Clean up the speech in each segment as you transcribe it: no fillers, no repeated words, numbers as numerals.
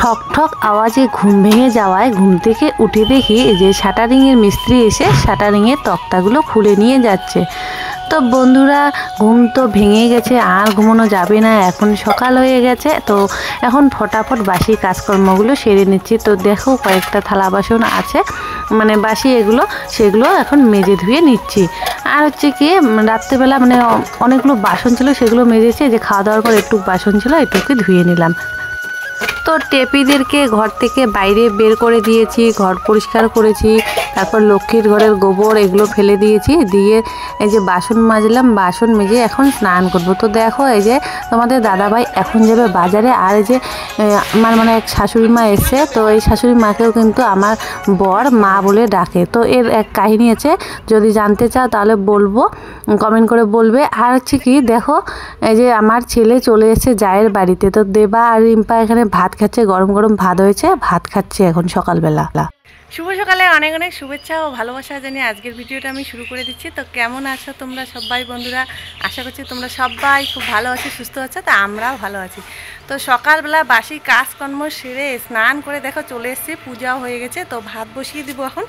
ঠক ঠক আওয়াজে ঘুম ভেঙে যাওয়ায় ঘুম থেকে উঠে দেখি যে শাটারিংয়ের মিস্ত্রি এসে শাটারিংয়ের তক্তাগুলো খুলে নিয়ে যাচ্ছে। তো বন্ধুরা, ঘুম তো ভেঙে গেছে, আর ঘুমানো যাবে না, এখন সকাল হয়ে গেছে। তো এখন ফটাফট বাসি কাজকর্মগুলো সেরে নিচ্ছি। তো দেখো কয়েকটা থালা বাসন আছে, মানে বাসি এগুলো, সেগুলো এখন মেজে ধুয়ে নিচ্ছি। আর হচ্ছে কি রাত্রেবেলা মানে অনেকগুলো বাসন ছিল, সেগুলো মেজেছি। যে খাওয়া দাওয়ার পর একটু বাসন ছিল, এটুকু ধুয়ে নিলাম। তো টেপিদেরকে ঘর থেকে বাইরে বের করে দিয়েছি, ঘর পরিষ্কার করেছি, তারপর লক্ষ্মীর ঘরের গোবর এগুলো ফেলে দিয়েছি, দিয়ে এই যে বাসন মাজলাম, বাসন মেজে এখন স্নান করব। তো দেখো এই যে তোমাদের দাদাভাই এখন যাবে বাজারে। আর এই যে আমার মানে এক শাশুড়ি মা এসছে, তো এই শাশুড়ি মাকেও কিন্তু আমার বর মা বলে ডাকে। তো এর এক কাহিনী আছে, যদি জানতে চাও তাহলে বলবো, কমেন্ট করে বলবে। আর হচ্ছে কি দেখো এই যে আমার ছেলে চলে এসেছে জায়ের বাড়িতে। তো দেবা আর রিম্পা এখানে ভাত খাচ্ছে, গরম গরম ভাত হয়েছে, ভাত খাচ্ছে এখন সকালবেলা। শুভ সকালে অনেক অনেক শুভেচ্ছা ও ভালোবাসা জানিয়ে আজকের ভিডিওটা আমি শুরু করে দিচ্ছি। তো কেমন আছো তোমরা সবাই বন্ধুরা? আশা করছি তোমরা সবাই খুব ভালো আছো, সুস্থ আছো। তো আমরাও ভালো আছি। তো সকালবেলা বাসি কাজকর্ম সেরে স্নান করে দেখো চলে এসেছি, পূজাও হয়ে গেছে। তো ভাত বসিয়ে দিব এখন।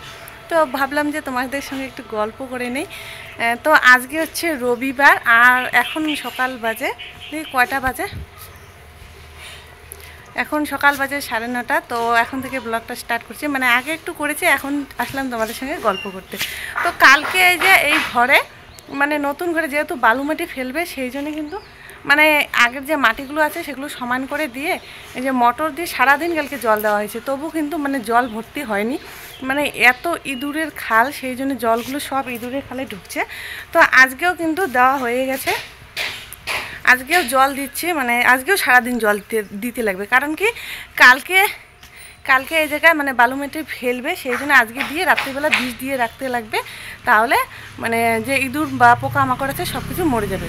তো ভাবলাম যে তোমাদের সঙ্গে একটু গল্প করে নেই। তো আজকে হচ্ছে রবিবার, আর এখন সকাল বাজে, কয়টা বাজে? এখন সকাল বাজে 9:30। তো এখন থেকে ব্লগটা স্টার্ট করছি, মানে আগে একটু করেছি, এখন আসলাম তোমাদের সঙ্গে গল্প করতে। তো কালকে এই যে এই ঘরে মানে নতুন ঘরে যেহেতু বালু মাটি ফেলবে, সেই জন্য কিন্তু মানে আগের যে মাটিগুলো আছে সেগুলো সমান করে দিয়ে এই যে মোটর দিয়ে সারাদিন কালকে জল দেওয়া হয়েছে, তবু কিন্তু মানে জল ভর্তি হয়নি। মানে এত ইঁদুরের খাল, সেই জন্য জলগুলো সব ইঁদুরের খালে ঢুকছে। তো আজকেও কিন্তু দেওয়া হয়ে গেছে, আজকেও জল দিচ্ছি, মানে আজকেও সারাদিন জল দিতে লাগবে। কারণ কি কালকে এই জায়গায় মানে বালু মাটি ফেলবে, সেই জন্য আজকে দিয়ে রাত্রিবেলা বিষ দিয়ে রাখতে লাগবে, তাহলে মানে যে ইঁদুর বা পোকামাকড় আছে সব কিছু মরে যাবে।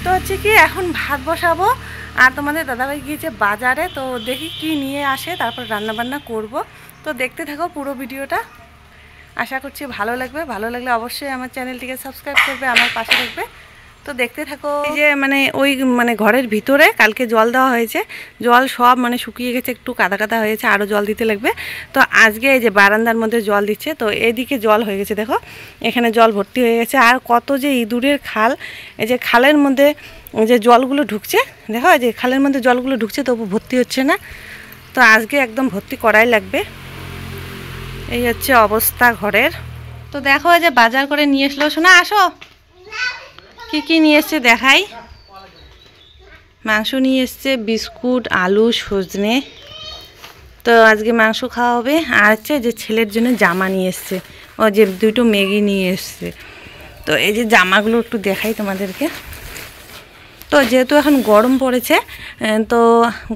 তো হচ্ছে কি এখন ভাত বসাবো, আর তোমাদের দাদাভাই গিয়েছে বাজারে। তো দেখি কি নিয়ে আসে, তারপর রান্নাবান্না করব। তো দেখতে থাকো পুরো ভিডিওটা, আশা করছি ভালো লাগবে। ভালো লাগলে অবশ্যই আমার চ্যানেলটিকে সাবস্ক্রাইব করবে, আমার পাশে থাকবে। তো দেখতে থাকো। এই যে মানে ওই মানে ঘরের ভিতরে কালকে জল দেওয়া হয়েছে, জল সব মানে শুকিয়ে গেছে, একটু কাদা কাদা হয়েছে, আরও জল দিতে লাগবে। তো আজকে এই যে বারান্দার মধ্যে জল দিচ্ছে, তো এদিকে জল হয়ে গেছে, দেখো এখানে জল ভর্তি হয়ে গেছে। আর কত যে ইঁদুরের খাল, এই যে খালের মধ্যে যে জলগুলো ঢুকছে, দেখো এই যে খালের মধ্যে জলগুলো ঢুকছে, তবু ভর্তি হচ্ছে না। তো আজকে একদম ভর্তি করাই লাগবে। এই হচ্ছে অবস্থা ঘরের। তো দেখো এই যে বাজার করে নিয়ে আসলো, শোনা আসো, কি কি নিয়ে এসছে দেখাই। মাংস নিয়ে এসছে, বিস্কুট, আলু, সজনে। তো আজকে মাংস খাওয়া হবে। আর হচ্ছে যে ছেলের জন্য জামা নিয়ে এসছে, ও যে দুটো ম্যাগি নিয়ে এসছে। তো এই যে জামাগুলো একটু দেখাই তোমাদেরকে। তো যেহেতু এখন গরম পড়েছে, তো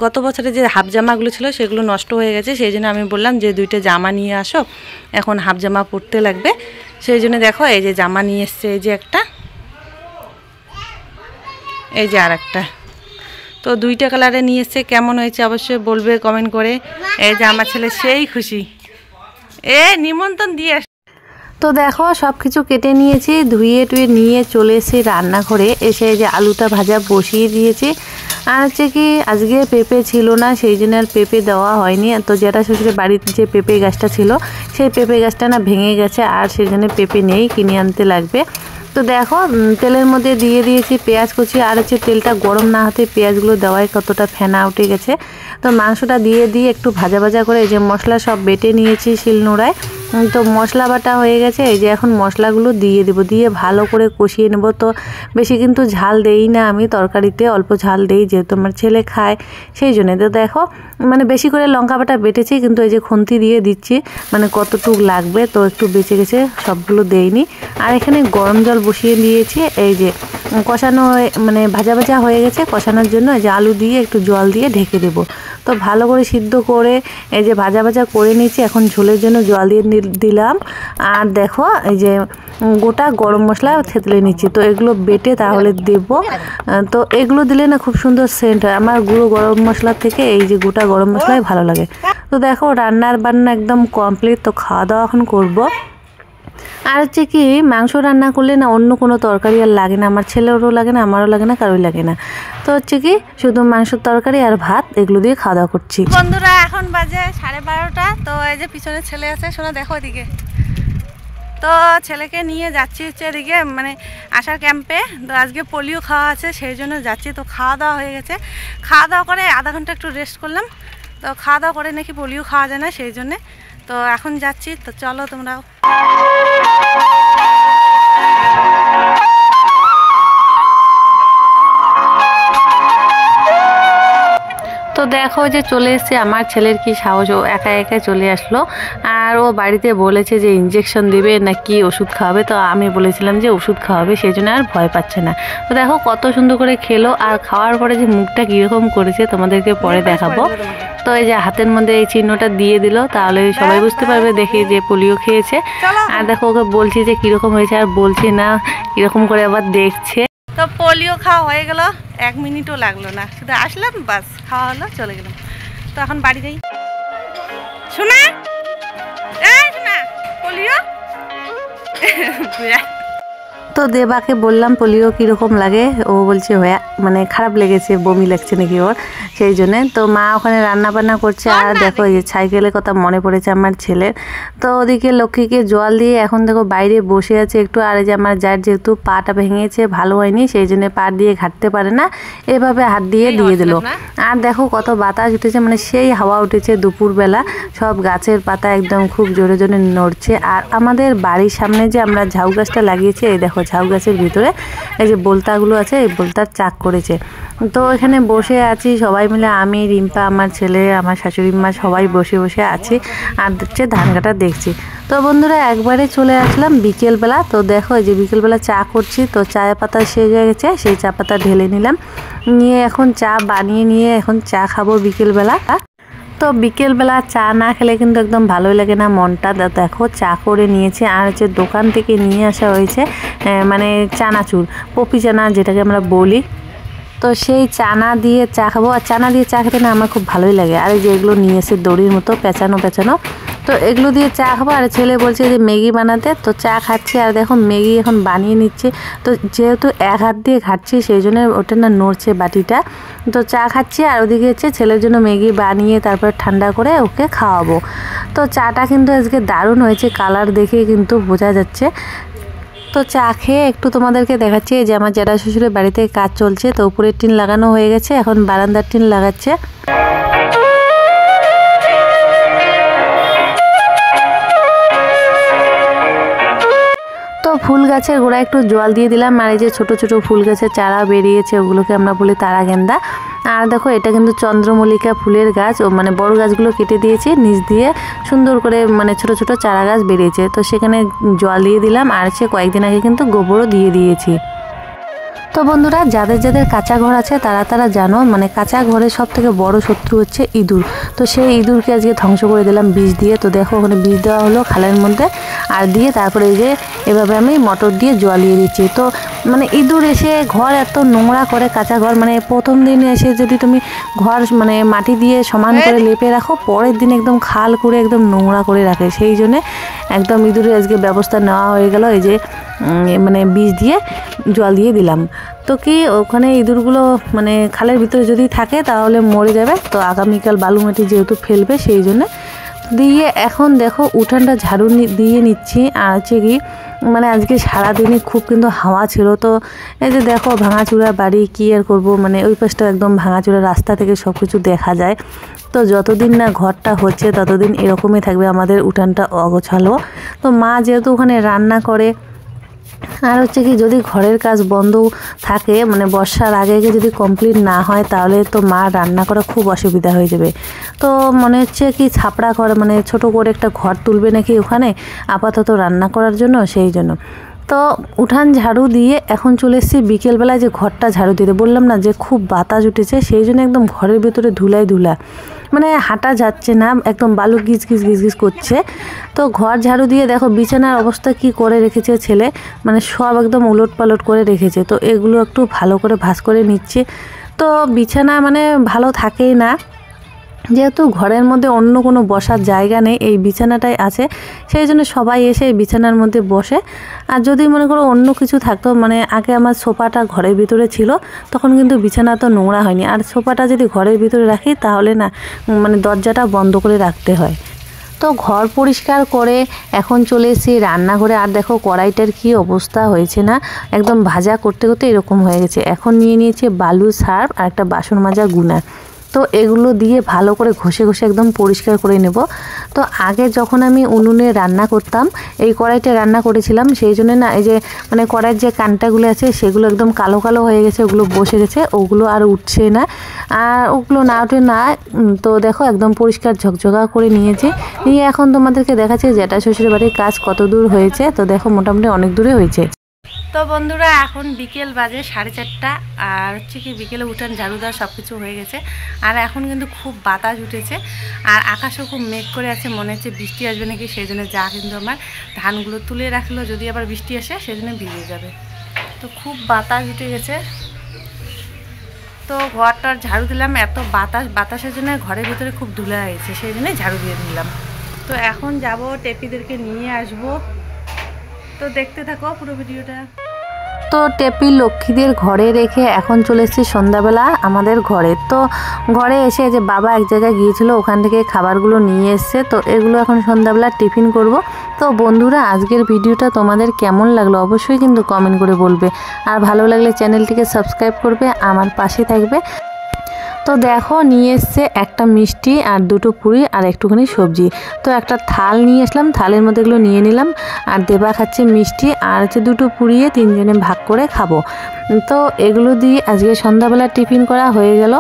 গত বছরে যে হাফ জামাগুলো ছিল সেগুলো নষ্ট হয়ে গেছে, সেই জন্য আমি বললাম যে দুইটা জামা নিয়ে আসো, এখন হাফ জামা পরতে লাগবে। সেই জন্য দেখো এই যে জামা নিয়ে এসছে, এই যে একটা, এই যে আর একটা। তো দুইটা কালারে নিয়ে এসছে, কেমন হয়েছে অবশ্যই বলবে কমেন্ট করে। এই যে আমার ছেলে সেই খুশি, নিমন্ত্রণ দিয়ে। তো দেখো সব কিছু কেটে নিয়েছি, ধুয়ে টুয়ে নিয়ে চলে এসেছি রান্নাঘরে। এসে যে আলুটা ভাজা বসিয়ে দিয়েছি। আর হচ্ছে কি আজকে পেঁপে ছিল না, সেই জন্য আর পেঁপে দেওয়া হয়নি। তো যেটা শ্বশুরের বাড়িতে যে পেঁপে গাছটা ছিল, সেই পেঁপে গাছটা না ভেঙে গেছে, আর সেই জন্য পেঁপে নেই, কিনে আনতে লাগবে। তো দেখো তেলের মধ্যে দিয়ে দিয়েছি পেঁয়াজ কুচি। আর হচ্ছে তেলটা গরম না হতে পেঁয়াজগুলো দেওয়ায় কতটা ফেনা উঠে গেছে। তো মাংসটা দিয়ে একটু ভাজা ভাজা করে এই যে মশলা সব বেটে নিয়েছি শিলনোড়ায়। তো মশলা বাটা হয়ে গেছে, এই যে এখন মশলাগুলো দিয়ে দেবো, দিয়ে ভালো করে কষিয়ে নেব। তো বেশি কিন্তু ঝাল দেই না আমি তরকারিতে, অল্প ঝাল দেই, যেহেতু আমার ছেলে খায় সেই জন্য। তো দেখো মানে বেশি করে লঙ্কা বাটা বেটেছি, কিন্তু এই যে খুন্তি দিয়ে দিচ্ছি মানে কতটুকু লাগবে। তো একটু বেঁচে গেছে, সবগুলো দেইনি। আর এখানে গরম জল বসিয়ে দিয়েছি, এই যে কষানো মানে ভাজা ভাজা হয়ে গেছে, কষানোর জন্য এই যে আলু দিয়ে একটু জল দিয়ে ঢেকে দেবো। তো ভালো করে সিদ্ধ করে এই যে ভাজা ভাজা করে নিয়েছি, এখন ঝোলের জন্য জল দিয়ে দিলাম। আর দেখো এই যে গোটা গরম মশলা থেতলে নিচ্ছি, তো এগুলো বেটে তাহলে দেব। তো এগুলো দিলে না খুব সুন্দর সেন্ট হয়। আমার গুঁড়ো গরম মশলার থেকে এই যে গোটা গরম মশলাই ভালো লাগে। তো দেখো রান্নার বান্না একদম কমপ্লিট। তো খাওয়া দাওয়া এখন করবো। আর হচ্ছে কি মাংস রান্না করলে না অন্য কোনো তরকারি আর লাগে না, আমার ছেলেরও লাগে না, আমারও লাগে না, কারোই লাগে না। তো হচ্ছে কি শুধু মাংসের তরকারি আর ভাত এগুলো দিয়ে খাওয়া দাওয়া করছি। বন্ধুরা এখন বাজে 12:30। তো এই যে পিছনে ছেলে আছে, শোনা দেখো এদিকে। তো ছেলেকে নিয়ে যাচ্ছি হচ্ছে এদিকে মানে আশার ক্যাম্পে। তো আজকে পোলিও খাওয়া আছে সেই জন্য যাচ্ছি। তো খাওয়া দাওয়া হয়ে গেছে, খাওয়া দাওয়া করে আধা ঘন্টা একটু রেস্ট করলাম। তো খাওয়া দাওয়া করে নাকি পোলিও খাওয়া যায় না সেই জন্যে। তো এখন যাচ্ছি, তো চলো তোমরাও। তো দেখো যে চলে এসছে, আমার ছেলের কি সাহস, ও একা একা চলে আসলো। আর ও বাড়িতে বলেছে যে ইঞ্জেকশন দিবে না কি ওষুধ খাওয়াবে। তো আমি বলেছিলাম যে ওষুধ খাওয়াবে, সেই জন্য আর ভয় পাচ্ছে না। তো দেখো কত সুন্দর করে খেলো, আর খাওয়ার পরে যে মুখটা কীরকম করেছে তোমাদেরকে পরে দেখাবো। তো এই যে হাতের মধ্যে এই চিহ্নটা দিয়ে দিল, তাহলে সবাই বুঝতে পারবে দেখে যে পোলিও খেয়েছে। আর দেখো ওকে বলছি যে কীরকম হয়েছে, আর বলছি না, কীরকম করে আবার দেখছে। তো পোলিও খাওয়া হয়ে গেল, 1 মিনিটও লাগলো না, শুধু আসলাম বাস খাওয়া হলো চলে গেলাম। তো এখন বাড়ি যাই। শোনা শোনা পোলিও তো দেবাকে বললাম পোলিও কীরকম লাগে, ও বলছে হ্যাঁ মানে খারাপ লেগেছে, বমি লাগছে নাকি ওর, সেই জন্যে। তো মা ওখানে রান্না বান্না করছে। আর দেখো এই যে সাইকেলের কথা মনে পড়েছে আমার ছেলের। তো ওদিকে লক্ষ্মীকে জল দিয়ে এখন দেখো বাইরে বসে আছে একটু। আর এই যে আমার যার যেহেতু পাটা ভেঙেছে, ভালো হয়নি, সেই জন্য পা দিয়ে ঘাটতে পারে না, এভাবে হাত দিয়ে দিল। আর দেখো কত বাতাস উঠেছে, মানে সেই হাওয়া উঠেছে দুপুরবেলা, সব গাছের পাতা একদম খুব জোরে জোরে নড়ছে। আর আমাদের বাড়ির সামনে যে আমরা ঝাউ গাছটা লাগিয়েছি, এই দেখো ঝাউ গাছের ভিতরে এই যে বোলতাগুলো আছে, এই বোলতার চাক করেছে। তো এখানে বসে আছি সবাই মিলে, আমি, রিম্পা, আমার ছেলে, আমার শাশুড়ি মা, সবাই বসে বসে আছি আর হচ্ছে ধান কাটা দেখছি। তো বন্ধুরা একবারে চলে আসলাম বিকেলবেলা। তো দেখো এই যে বিকেলবেলা চা করছি, তো চায়ের পাতা শেষ হয়ে গেছে, সেই চা পাতা ঢেলে নিলাম, নিয়ে এখন চা বানিয়ে নিয়ে এখন চা খাবো বিকেলবেলা। তো বিকেলবেলা চা না খেলে কিন্তু একদম ভালোই লাগে না মনটা। দেখো চা করে নিয়েছি, আর হচ্ছে দোকান থেকে নিয়ে আসা হয়েছে মানে চানাচুর, পপি চানা যেটাকে আমরা বলি। তো সেই চানা দিয়ে চা খাবো, আর চানা দিয়ে চা খেতে না আমার খুব ভালোই লাগে। আর এই যে এগুলো নিয়ে এসে দড়ির মতো পেঁচানো, তো এগুলো দিয়ে চা খাবো। আর ছেলে বলছে যে ম্যাগি বানাতে, তো চা খাচ্ছি। আর দেখো ম্যাগি এখন বানিয়ে নিচ্ছে। তো যেহেতু এক হাত দিয়ে খাচ্ছি সেই জন্য ওটা না নড়ছে বাটিটা। তো চা খাচ্ছি, আর ওদিকে হচ্ছে ছেলের জন্য ম্যাগি বানিয়ে তারপর ঠান্ডা করে ওকে খাওয়াবো। তো চাটা কিন্তু আজকে দারুণ হয়েছে, কালার দেখে কিন্তু বোঝা যাচ্ছে। তো চা খেয়ে একটু তোমাদেরকে দেখাচ্ছি যে আমার জ্যাঠা শ্বশুরের বাড়িতে কাজ চলছে। তো উপরের টিন লাগানো হয়ে গেছে, এখন বারান্দার টিন লাগাচ্ছে। তো ফুল গাছের গোড়ায় একটু জল দিয়ে দিলাম। আর এই যে ছোট ছোট ফুল গাছের চারা বেরিয়েছে, ওগুলোকে আমরা বলি তারা গেন্দা। আর দেখো এটা কিন্তু চন্দ্রমল্লিকা ফুলের গাছ, ও মানে বড় গাছগুলো কেটে দিয়েছি, নিচ দিয়ে সুন্দর করে মানে ছোট ছোট চারা গাছ বেরিয়েছে। তো সেখানে জল দিয়ে দিলাম, আর সে কয়েকদিন আগে কিন্তু গোবরও দিয়ে দিয়েছি। তো বন্ধুরা যাদের যাদের কাঁচা ঘর আছে তারা জানো, মানে কাঁচা ঘরের সব থেকে বড় শত্রু হচ্ছে ইঁদুর। তো সেই ইঁদুরকে আজকে ধ্বংস করে দিলাম বিষ দিয়ে। তো দেখো ওখানে বিষ দেওয়া হলো খালের মধ্যে, আর দিয়ে তারপরে এই যে এভাবে আমি মটর দিয়ে জ্বালিয়ে দিচ্ছি। তো মানে ইঁদুর এসে ঘর এত নোংরা করে, কাঁচা ঘর মানে প্রথম দিন এসে যদি তুমি ঘর মানে মাটি দিয়ে সমান করে লেপে রাখো, পরের দিন একদম খাল করে একদম নোংরা করে রাখে। সেই জন্যে একদম ইঁদুরের আজকে ব্যবস্থা নেওয়া হয়ে গেল, এই যে মানে বিষ দিয়ে জল দিয়ে দিলাম। তো কি ওখানে ইঁদুরগুলো মানে খালের ভিতরে যদি থাকে তাহলে মরে যাবে। তো আগামীকাল বালু মাটি যেহেতু ফেলবে সেই জন্য দিয়ে এখন দেখো উঠানটা ঝাড়ু দিয়ে নিচ্ছি। আর হচ্ছে কি মানে আজকে সারাদিনই খুব কিন্তু হাওয়া ছিল। তো এই যে দেখো ভাঙাচুরা বাড়ি, কি আর করবো, মানে ওই পাশটা একদম ভাঙাচুরা, রাস্তা থেকে সব কিছু দেখা যায়। তো যতদিন না ঘরটা হচ্ছে ততদিন এরকমই থাকবে আমাদের উঠানটা অগোছালো। তো মা যেহেতু ওখানে রান্না করে, আর হচ্ছে কি যদি ঘরের কাজ বন্ধ থাকে মানে বর্ষার আগে যদি কমপ্লিট না হয় তাহলে তো মা রান্না করা খুব অসুবিধা হয়ে যাবে। তো মনে হচ্ছে কি ছাপড়া ঘর মানে ছোট করে একটা ঘর তুলবে নাকি ওখানে আপাতত রান্না করার জন্য, সেই জন্য। তো উঠান ঝাড়ু দিয়ে এখন চলে এসেছি বিকেলবেলায় যে ঘরটা ঝাড়ু দিতে বললাম না যে খুব বাতাস উঠেছে, সেই জন্য একদম ঘরের ভিতরে ধুলা, মানে হাঁটা যাচ্ছে না, একদম বালু গিজ গিজ করছে। তো ঘর ঝাড়ু দিয়ে দেখো বিছানার অবস্থা কি করে রেখেছে ছেলে, মানে সব একদম উলট পালট করে রেখেছে। তো এগুলো একটু ভালো করে ভাঁজ করে নিচ্ছে। তো বিছানা মানে ভালো থাকেই না, যেহেতু ঘরের মধ্যে অন্য কোনো বসার জায়গা নেই, এই বিছানাটাই আছে, সেই জন্য সবাই এসে এই বিছানার মধ্যে বসে। আর যদি মনে করো অন্য কিছু থাকতো, মানে আগে আমার সোফাটা ঘরের ভিতরে ছিল, তখন কিন্তু বিছানা তো নোংরা হয়নি। আর সোফাটা যদি ঘরের ভিতরে রাখি তাহলে না মানে দরজাটা বন্ধ করে রাখতে হয়। তো ঘর পরিষ্কার করে এখন চলে এসেছি রান্নাঘরে। আর দেখো কড়াইটার কি অবস্থা হয়েছে না, একদম ভাজা করতে করতে এরকম হয়ে গেছে। এখন নিয়ে নিয়েছি বালু, সার্ফ আর একটা বাসন মাজার গুনা। তো এগুলো দিয়ে ভালো করে ঘষে ঘষে একদম পরিষ্কার করে নেব। তো আগে যখন আমি উনুনে রান্না করতাম, এই কড়াইতে রান্না করেছিলাম, সেই জন্য না এই যে মানে কড়াইয়ের যে কাঁটাগুলো আছে সেগুলো একদম কালো কালো হয়ে গেছে, ওগুলো বসে গেছে, ওগুলো আর উঠছে না। আর ওগুলো না উঠে না, তো দেখো একদম পরিষ্কার ঝকঝকা করে নিয়েছি। নিয়ে এখন তোমাদেরকে দেখাচ্ছি জ্যাঠা শ্বশুরের বাড়ির কাজ কত দূর হয়েছে। তো দেখো মোটামুটি অনেক দূরে হয়েছে। তো বন্ধুরা এখন বিকেল বাজে 4:30, আর হচ্ছে কি বিকেলে উঠান ঝাড়ু দেওয়া সব কিছু হয়ে গেছে। আর এখন কিন্তু খুব বাতাস উঠেছে, আর আকাশও খুব মেঘ করে আছে, মনে হচ্ছে বৃষ্টি আসবে নাকি। সেই জন্য যা কিন্তু আমার ধানগুলো তুলে রাখলো, যদি আবার বৃষ্টি আসে সেই জন্য ভিজে যাবে। তো খুব বাতাস উঠে গেছে, তো ঘরটার ঝাড়ু দিলাম। এত বাতাসের জন্য ঘরের ভিতরে খুব ধুলা হয়েছে, সেই জন্যই ঝাড়ু দিয়ে দিলাম। তো এখন যাব টেপিদেরকে নিয়ে আসবো, তো দেখতে থাকো পুরো ভিডিওটা। তো টেপি লক্ষ্মীদের ঘরে রেখে এখন চলে এসেছি সন্ধ্যাবেলা আমাদের ঘরে। তো ঘরে এসে যে বাবা এক জায়গায় গিয়েছিল, ওখান থেকে খাবারগুলো নিয়ে এসছে। তো এগুলো এখন সন্ধ্যাবেলা টিফিন করব। তো বন্ধুরা আজকের ভিডিওটা তোমাদের কেমন লাগলো অবশ্যই কিন্তু কমেন্ট করে বলবে, আর ভালো লাগলে চ্যানেলটিকে সাবস্ক্রাইব করবে, আমার পাশে থাকবে। তো দেখো নিয়ে এসছে একটা মিষ্টি আর দুটো পুরি আর একটুখানি সবজি। তো একটা থাল নিয়ে আসলাম, থালের মধ্যে এগুলো নিয়ে নিলাম। আর দেবা খাচ্ছে মিষ্টি আর হচ্ছে দুটো পুড়িয়ে তিনজনে ভাগ করে খাবো। তো এগুলো দিয়ে আজকে সন্ধ্যাবেলা টিফিন করা হয়ে গেল।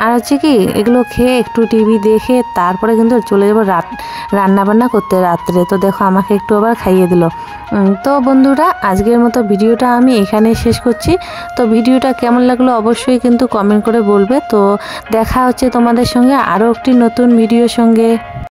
আর হচ্ছে কি এগুলো খেয়ে একটু টিভি দেখে তারপরে কিন্তু চলে যাবো রান্নাবান্না করতে রাত্রে। তো দেখো আমাকে একটু আবার খাইয়ে দিল। তো বন্ধুরা আজকের মতো ভিডিওটা আমি এখানেই শেষ করছি। তো ভিডিওটা কেমন লাগলো অবশ্যই কিন্তু কমেন্ট করে বলবে। তো দেখা হচ্ছে তোমাদের সঙ্গে আরও একটি নতুন ভিডিওর সঙ্গে।